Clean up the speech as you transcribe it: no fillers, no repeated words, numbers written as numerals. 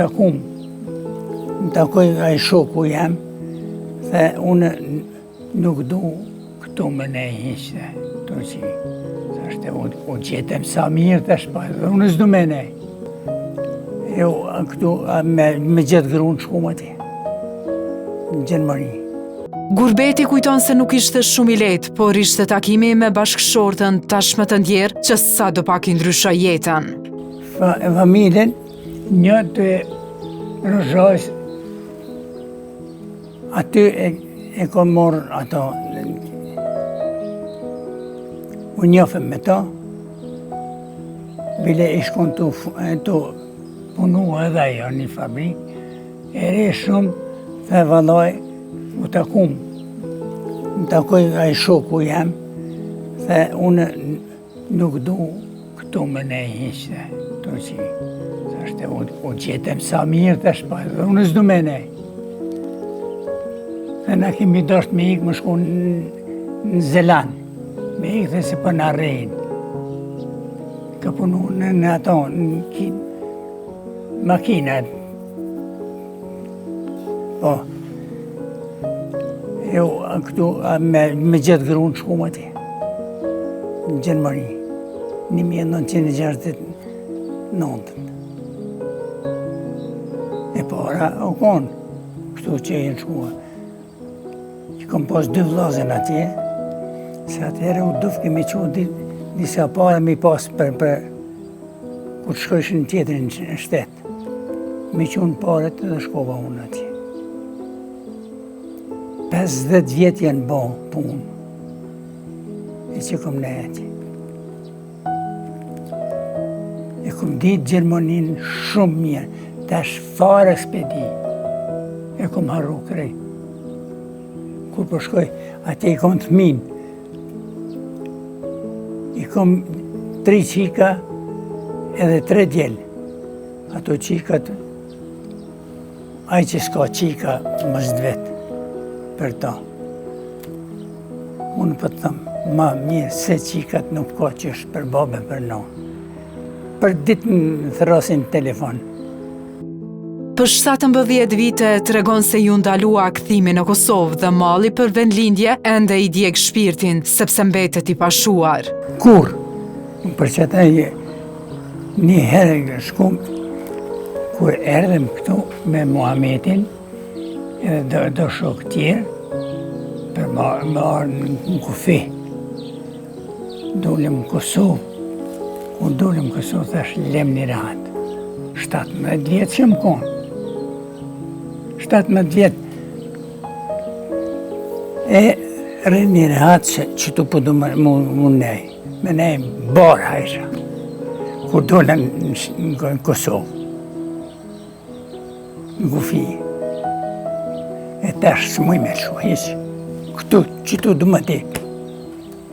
takum, më takoj ai shoku jam, dhe unë nuk du këtu më ne hiqte, këtu që thashte, u gjetem sa mirë tash pa, dhe unë s'du me ne. Jo, këtu me gjithë grunë shkum ati, në Gjermani. Gurbeti kujton se nuk ishte shumë i lehtë, por ishte takimi me bashkëshortën tashmë të ndjerë që sa do pak i ndryshoi jetën. Familjen, një të Rozhajs, aty e kom morë ato, u njofëm me ta, bile ishkon të punu edhe ajo një fabrik, e re shumë, dhe valoj, u takum, më takoj ai shoku jam, dhe unë nuk du këtu më ne hiqte, këtu që thashte, u gjetem sa mirë tash pa, dhe unë s'du me ne. Dhe na kemi dasht me ikë më shku në Zeland, me ikë dhe se për në rejnë. Ka punu në ato, në makinat. Po, jo, këtu me gjithë grunë shkum ati, në Gjermani, 1969. E para, o konë, këtu që e në shkua. Që kom pas 2 vllazën atje, se atëherë u duf kemi që disa pare mi pas për kur të shkojsh në tjetërin në shtetë. Mi qunë paret dhe shkova unë atje. 50 vjetë janë bo punë, e që kom ne atje. E kom ditë Gjermanin shumë mirë, tash fare s'pedi, e kom harru krejt. Kur po shkoj, atje i kom të minë. I kom 3 qika edhe 3 djelë. Ato qikat, aj që s'ka qika më zdvet për ta. Unë po të thëmë, ma mirë se qikat nuk ka që është për babe për no. Për ditë më thrasin telefon. Për 17 vite tregon se ju ndalua kthimi në Kosovë dhe malli për vendlindje ende i djeg shpirtin sepse mbetet i pashuar. Kur? Për që ata një herë shkum, kur erdhem këtu me Muhamedin edhe do shok tjerë, për më arë në kufi. Dolem në Kosovë. Kur dolem në Kosovë, thash lem një rahat. 17 vjetë që më konë. 17 vjetë. E rrë një rahat që tu përdu më nej. Me nej barë hajsha. Kur dolem në Kosovë. Në kufi. E tash së muj me shu, hiqë. Këtu, që tu du më di.